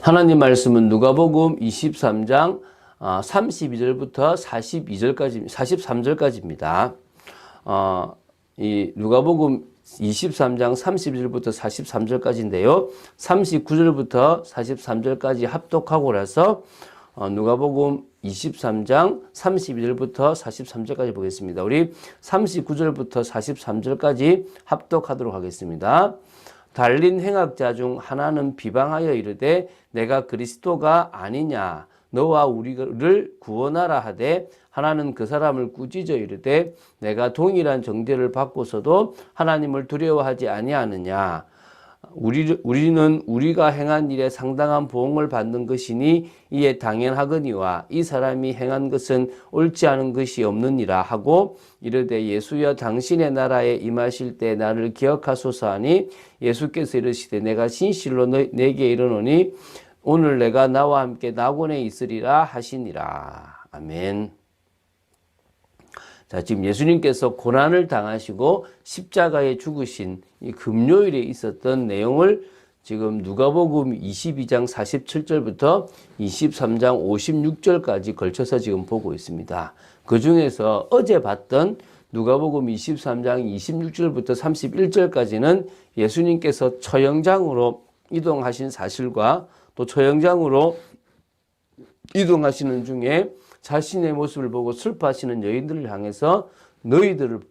하나님 말씀은 누가복음 23장 32절부터 43절까지입니다. 이 누가복음 23장 30절부터 43절까지인데요. 39절부터 43절까지 합독하고 나서 누가복음 23장 32절부터 43절까지 보겠습니다. 우리 39절부터 43절까지 합독하도록 하겠습니다. 달린 행악자 중 하나는 비방하여 이르되 내가 그리스도가 아니냐 너와 우리를 구원하라 하되 하나는 그 사람을 꾸짖어 이르되 내가 동일한 정죄를 받고서도 하나님을 두려워하지 아니하느냐 우리는 우리가 행한 일에 상당한 보응을 받는 것이니 이에 당연하거니와 이 사람이 행한 것은 옳지 않은 것이 없느니라 하고 이르되 예수여 당신의 나라에 임하실 때 나를 기억하소서 하니 예수께서 이르시되 내가 진실로 내게 이르노니 오늘 내가 나와 함께 낙원에 있으리라 하시니라. 아멘. 자, 지금 예수님께서 고난을 당하시고 십자가에 죽으신 이 금요일에 있었던 내용을 지금 누가복음 22장 47절부터 23장 56절까지 걸쳐서 지금 보고 있습니다. 그 중에서 어제 봤던 누가복음 23장 26절부터 31절까지는 예수님께서 처형장으로 이동하신 사실과 또 처형장으로 이동하시는 중에 자신의 모습을 보고 슬퍼하시는 여인들을 향해서 너희들을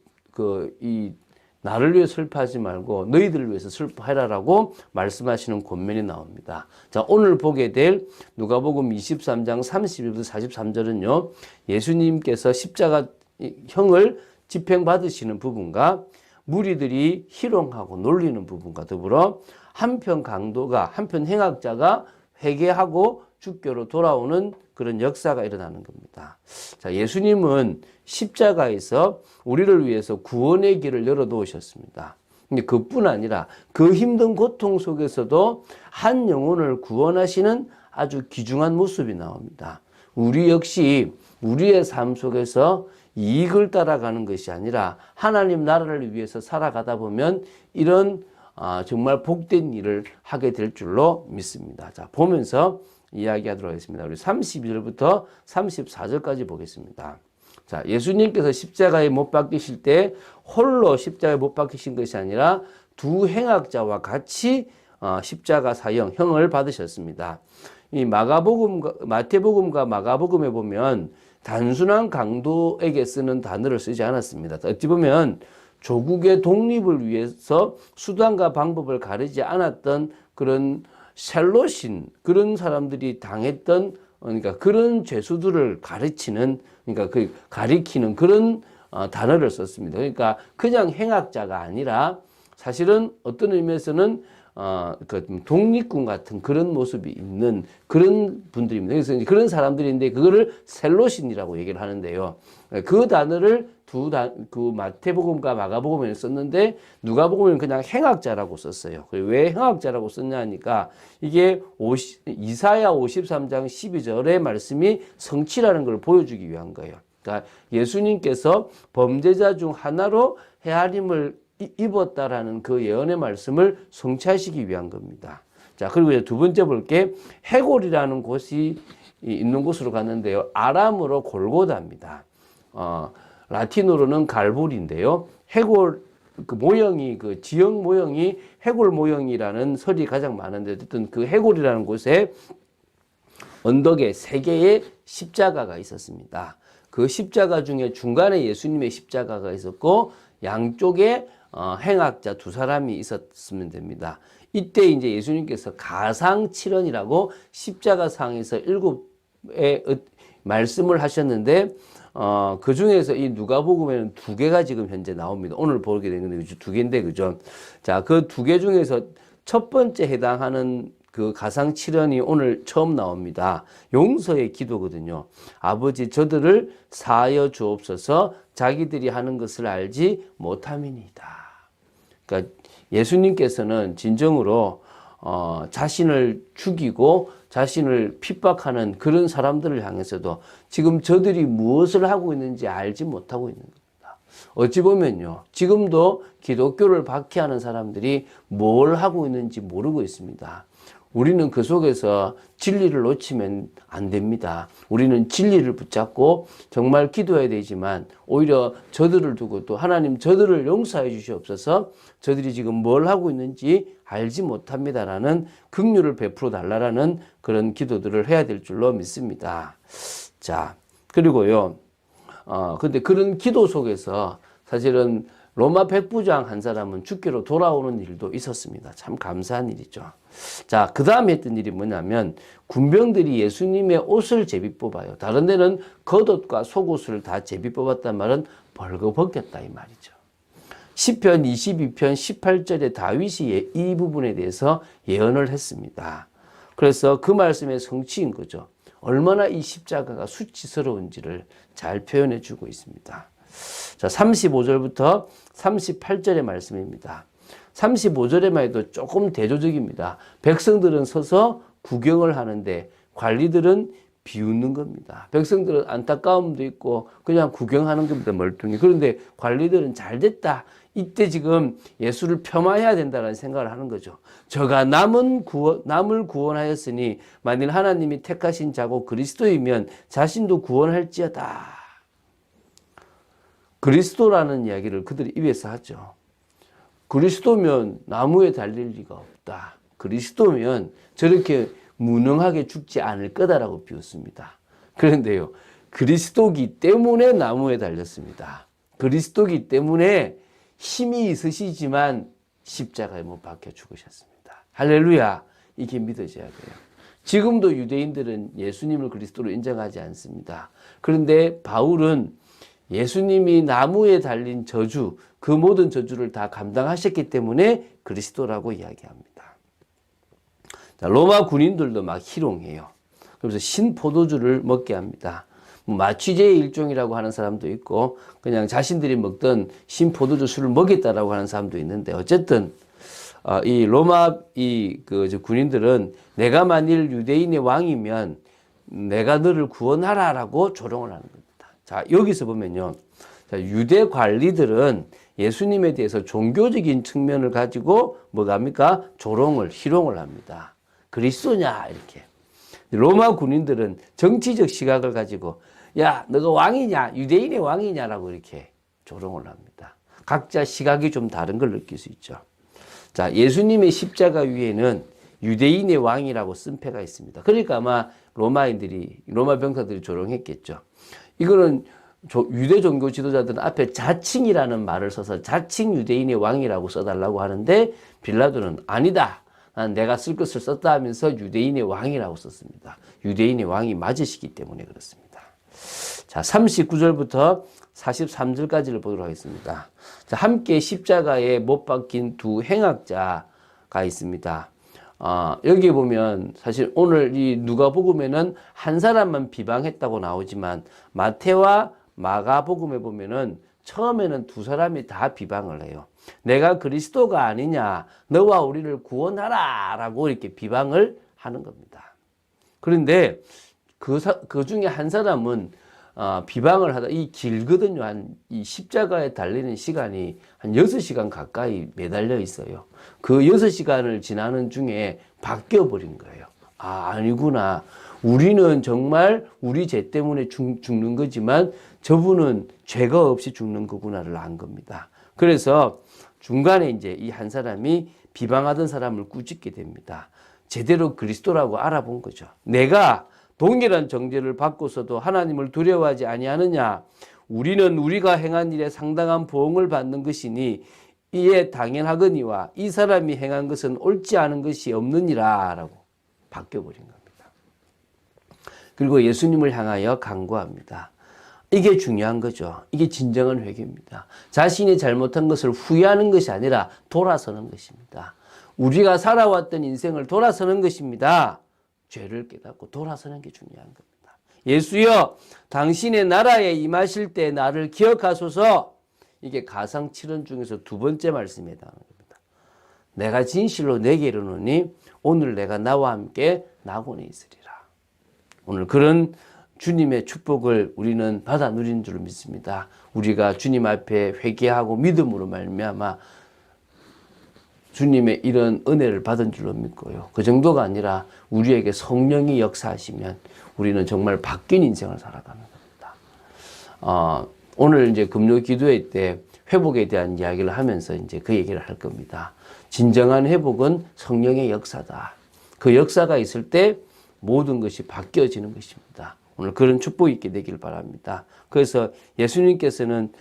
나를 위해 슬퍼하지 말고 너희들을 위해서 슬퍼해라라고 말씀하시는 권면이 나옵니다. 자, 오늘 보게 될 누가복음 23장 31부터 43절은요. 예수님께서 십자가형을 집행받으시는 부분과 무리들이 희롱하고 놀리는 부분과 더불어 한편 행악자가 회개하고 주교로 돌아오는 그런 역사가 일어나는 겁니다. 자, 예수님은 십자가에서 우리를 위해서 구원의 길을 열어놓으셨습니다. 근데 그뿐 아니라 그 힘든 고통 속에서도 한 영혼을 구원하시는 아주 귀중한 모습이 나옵니다. 우리 역시 우리의 삶 속에서 이익을 따라가는 것이 아니라 하나님 나라를 위해서 살아가다 보면 이런 정말 복된 일을 하게 될 줄로 믿습니다. 자, 보면서 이야기하도록 하겠습니다. 우리 32절부터 34절까지 보겠습니다. 자, 예수님께서 십자가에 못 박히실 때 홀로 십자가에 못 박히신 것이 아니라 두 행악자와 같이 십자가 형을 받으셨습니다. 이 마태복음과 마가복음에 보면 단순한 강도에게 쓰는 단어를 쓰지 않았습니다. 어찌 보면 조국의 독립을 위해서 수단과 방법을 가리지 않았던 그런 샬롯인 그런 사람들이 당했던 그러니까 그런 죄수들을 가르치는 가리키는 그런 단어를 썼습니다. 그러니까 그냥 행악자가 아니라 사실은 어떤 의미에서는 독립군 같은 그런 모습이 있는 그런 분들입니다. 그래서 그런 사람들인데 그거를 셀롯인이라고 얘기를 하는데요. 그 단어를 그 마태복음과 마가복음에 썼는데 누가복음에는 그냥 행악자라고 썼어요. 왜 행악자라고 썼냐 하니까 이게 이사야 53장 12절의 말씀이 성취라는 걸 보여주기 위한 거예요. 그러니까 예수님께서 범죄자 중 하나로 헤아림을 입었다라는 그 예언의 말씀을 성취하시기 위한 겁니다. 자, 그리고 이제 두 번째 볼게 해골이라는 곳이 있는 곳으로 갔는데요. 아람어로 골고다입니다. 라틴어로는 갈보리인데요. 해골 그 모형이 그 지형 모형이 해골 모형이라는 설이 가장 많은데 어쨌든 그 해골이라는 곳에 언덕에 세 개의 십자가가 있었습니다. 그 십자가 중에 중간에 예수님의 십자가가 있었고 양쪽에 행악자 두 사람이 있었으면 됩니다. 이때 이제 예수님께서 가상칠언이라고 십자가상에서 7의 말씀을 하셨는데 그 중에서 이 누가복음에는 2개가 지금 현재 나옵니다. 오늘 보게 되는 게 2개인데 그죠? 자, 그 2개 중에서 첫 번째 해당하는 그 가상칠언이 오늘 처음 나옵니다. 용서의 기도거든요. 아버지 저들을 사하여 주옵소서 자기들이 하는 것을 알지 못함이니이다. 그러니까 예수님께서는 진정으로 자신을 죽이고 자신을 핍박하는 그런 사람들을 향해서도 지금 저들이 무엇을 하고 있는지 알지 못하고 있는 겁니다. 어찌 보면요. 지금도 기독교를 박해하는 사람들이 뭘 하고 있는지 모르고 있습니다. 우리는 그 속에서 진리를 놓치면 안 됩니다. 우리는 진리를 붙잡고 정말 기도해야 되지만 오히려 저들을 두고 또 하나님 저들을 용서해 주시옵소서 저들이 지금 뭘 하고 있는지 알지 못합니다라는 긍휼을 베풀어 달라라는 그런 기도들을 해야 될 줄로 믿습니다. 자, 그리고요. 근데 그런 기도 속에서 사실은 로마 백부장 한 사람은 죽기로 돌아오는 일도 있었습니다. 참 감사한 일이죠. 자, 그 다음에 했던 일이 뭐냐면 군병들이 예수님의 옷을 제비 뽑아요. 다른 데는 겉옷과 속옷을 다 제비 뽑았단 말은 벌거벗겼다 이 말이죠. 시편 22편 18절에 다윗이 이 부분에 대해서 예언을 했습니다. 그래서 그 말씀의 성취인 거죠. 얼마나 이 십자가가 수치스러운지를 잘 표현해 주고 있습니다. 자, 35절부터 38절의 말씀입니다. 35절에만 해도 조금 대조적입니다. 백성들은 서서 구경을 하는데 관리들은 비웃는 겁니다. 백성들은 안타까움도 있고 그냥 구경하는 겁니다. 멀뚱히. 그런데 관리들은 잘 됐다. 이때 지금 예수를 폄하해야 된다는 생각을 하는 거죠. 저가 남을 구원하였으니 만일 하나님이 택하신 자고 그리스도이면 자신도 구원할지어다. 그리스도라는 이야기를 그들이 입에서 하죠. 그리스도면 나무에 달릴 리가 없다. 그리스도면 저렇게 무능하게 죽지 않을 거다라고 비웃습니다. 그런데요, 그리스도기 때문에 나무에 달렸습니다. 그리스도기 때문에 힘이 있으시지만 십자가에 못 박혀 죽으셨습니다. 할렐루야. 이게 믿어져야 돼요. 지금도 유대인들은 예수님을 그리스도로 인정하지 않습니다. 그런데 바울은 예수님이 나무에 달린 저주, 그 모든 저주를 다 감당하셨기 때문에 그리스도라고 이야기합니다. 자, 로마 군인들도 막 희롱해요. 그래서 신포도주를 먹게 합니다. 마취제의 일종이라고 하는 사람도 있고 그냥 자신들이 먹던 신포도주 술을 먹였다라고 하는 사람도 있는데 어쨌든 이 로마 군인들은 내가 만일 유대인의 왕이면 내가 너를 구원하라라고 조롱을 하는 겁니다. 자, 여기서 보면요. 자, 유대 관리들은 예수님에 대해서 종교적인 측면을 가지고 뭐가 합니까? 조롱을, 희롱을 합니다. 그리스도냐 이렇게. 로마 군인들은 정치적 시각을 가지고 야, 너가 왕이냐? 유대인의 왕이냐라고 이렇게 조롱을 합니다. 각자 시각이 좀 다른 걸 느낄 수 있죠. 자, 예수님의 십자가 위에는 유대인의 왕이라고 쓴 패가 있습니다. 그러니까 아마 로마 병사들이 조롱했겠죠. 이거는 유대 종교 지도자들은 앞에 자칭이라는 말을 써서 자칭 유대인의 왕이라고 써달라고 하는데 빌라도는 아니다. 난 내가 쓸 것을 썼다 하면서 유대인의 왕이라고 썼습니다. 유대인의 왕이 맞으시기 때문에 그렇습니다. 자, 39절부터 43절까지를 보도록 하겠습니다. 자, 함께 십자가에 못 박힌 두 행악자가 있습니다. 여기 보면 사실 오늘 이 누가복음에는 한 사람만 비방했다고 나오지만 마태와 마가복음에 보면은 처음에는 두 사람이 다 비방을 해요. 내가 그리스도가 아니냐, 너와 우리를 구원하라 라고 이렇게 비방을 하는 겁니다. 그런데 그 중에 한 사람은 비방을 하다 이 길거든요. 이 십자가에 달리는 시간이 한 6시간 가까이 매달려 있어요. 그 6시간을 지나는 중에 바뀌어 버린 거예요. 아니구나. 우리는 정말 우리 죄 때문에 죽는 거지만 저분은 죄가 없이 죽는 거구나를 안 겁니다. 그래서 중간에 이제 이 한 사람이 비방하던 사람을 꾸짖게 됩니다. 제대로 그리스도라고 알아본 거죠. 내가 동일한 정죄를 받고서도 하나님을 두려워하지 아니하느냐? 우리는 우리가 행한 일에 상당한 보응을 받는 것이니 이에 당연하거니와 이 사람이 행한 것은 옳지 않은 것이 없느니라 라고 바뀌어버린 겁니다. 그리고 예수님을 향하여 간구합니다. 이게 중요한 거죠. 이게 진정한 회개입니다. 자신이 잘못한 것을 후회하는 것이 아니라 돌아서는 것입니다. 우리가 살아왔던 인생을 돌아서는 것입니다. 죄를 깨닫고 돌아서는 게 중요한 겁니다. 예수여, 당신의 나라에 임하실 때 나를 기억하소서. 이게 가상칠언 중에서 두 번째 말씀에 해당하는 겁니다. 내가 진실로 내게 이르노니 오늘 내가 나와 함께 낙원에 있으리라. 오늘 그런 주님의 축복을 우리는 받아 누리는 줄 믿습니다. 우리가 주님 앞에 회개하고 믿음으로 말미암아 주님의 이런 은혜를 받은 줄로 믿고요. 그 정도가 아니라 우리에게 성령이 역사하시면 우리는 정말 바뀐 인생을 살아가는 겁니다. 오늘 이제 금요 기도회 때 회복에 대한 이야기를 하면서 이제 그 얘기를 할 겁니다. 진정한 회복은 성령의 역사다. 그 역사가 있을 때 모든 것이 바뀌어지는 것입니다. 오늘 그런 축복이 있게 되길 바랍니다. 그래서 예수님께서는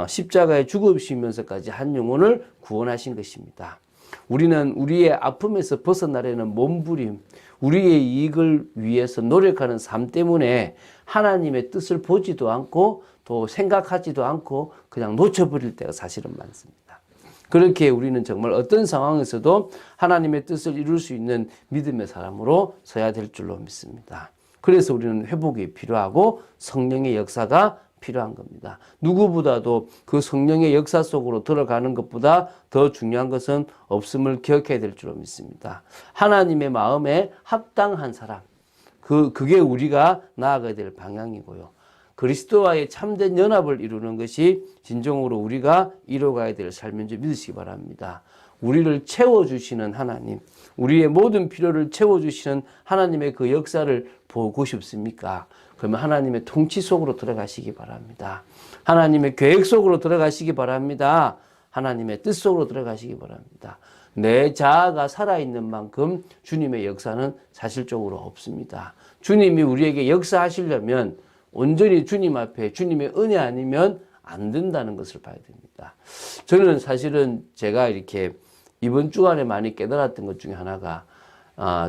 십자가에 죽으시면서까지 한 영혼을 구원하신 것입니다. 우리는 우리의 아픔에서 벗어나려는 몸부림, 우리의 이익을 위해서 노력하는 삶 때문에 하나님의 뜻을 보지도 않고 또 생각하지도 않고 그냥 놓쳐버릴 때가 사실은 많습니다. 그렇게 우리는 정말 어떤 상황에서도 하나님의 뜻을 이룰 수 있는 믿음의 사람으로 서야 될 줄로 믿습니다. 그래서 우리는 회복이 필요하고 성령의 역사가 필요한 겁니다. 누구보다도 그 성령의 역사 속으로 들어가는 것보다 더 중요한 것은 없음을 기억해야 될 줄로 믿습니다. 하나님의 마음에 합당한 사람, 그게 우리가 나아가야 될 방향이고요. 그리스도와의 참된 연합을 이루는 것이 진정으로 우리가 이뤄가야 될 삶인 줄 믿으시기 바랍니다. 우리를 채워주시는 하나님, 우리의 모든 필요를 채워주시는 하나님의 그 역사를 보고 싶습니까? 그러면 하나님의 통치 속으로 들어가시기 바랍니다. 하나님의 계획 속으로 들어가시기 바랍니다. 하나님의 뜻 속으로 들어가시기 바랍니다. 내 자아가 살아있는 만큼 주님의 역사는 사실적으로 없습니다. 주님이 우리에게 역사하시려면 온전히 주님 앞에 주님의 은혜 아니면 안 된다는 것을 봐야 됩니다. 저는 사실은 제가 이렇게 이번 주간에 많이 깨달았던 것 중에 하나가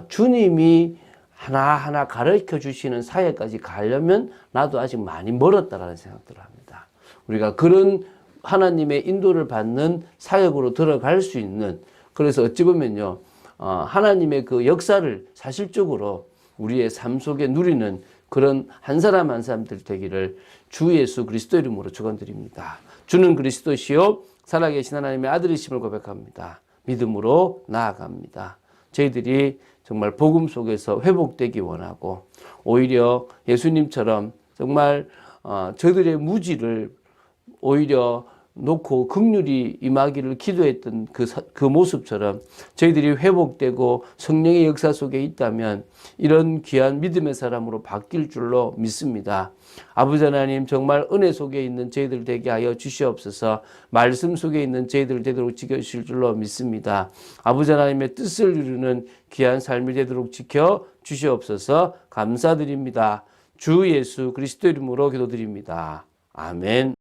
주님이 하나하나 가르쳐 주시는 사회까지 가려면 나도 아직 많이 멀었다라는 생각들을 합니다. 우리가 그런 하나님의 인도를 받는 사역으로 들어갈 수 있는, 그래서 어찌 보면요, 하나님의 그 역사를 사실적으로 우리의 삶 속에 누리는 그런 한 사람 한 사람들 되기를 주 예수 그리스도 이름으로 축원드립니다. 주는 그리스도시요 살아계신 하나님의 아들이심을 고백합니다. 믿음으로 나아갑니다. 저희들이 정말 복음 속에서 회복되기 원하고 오히려 예수님처럼 정말 저들의 무지를 오히려 놓고 긍휼이 임하기를 기도했던 그 모습처럼 저희들이 회복되고 성령의 역사 속에 있다면 이런 귀한 믿음의 사람으로 바뀔 줄로 믿습니다. 아버지 하나님, 정말 은혜 속에 있는 저희들 되게 하여 주시옵소서. 말씀 속에 있는 저희들 되도록 지켜주실 줄로 믿습니다. 아버지 하나님의 뜻을 이루는 귀한 삶이 되도록 지켜 주시옵소서. 감사드립니다. 주 예수 그리스도 이름으로 기도드립니다. 아멘.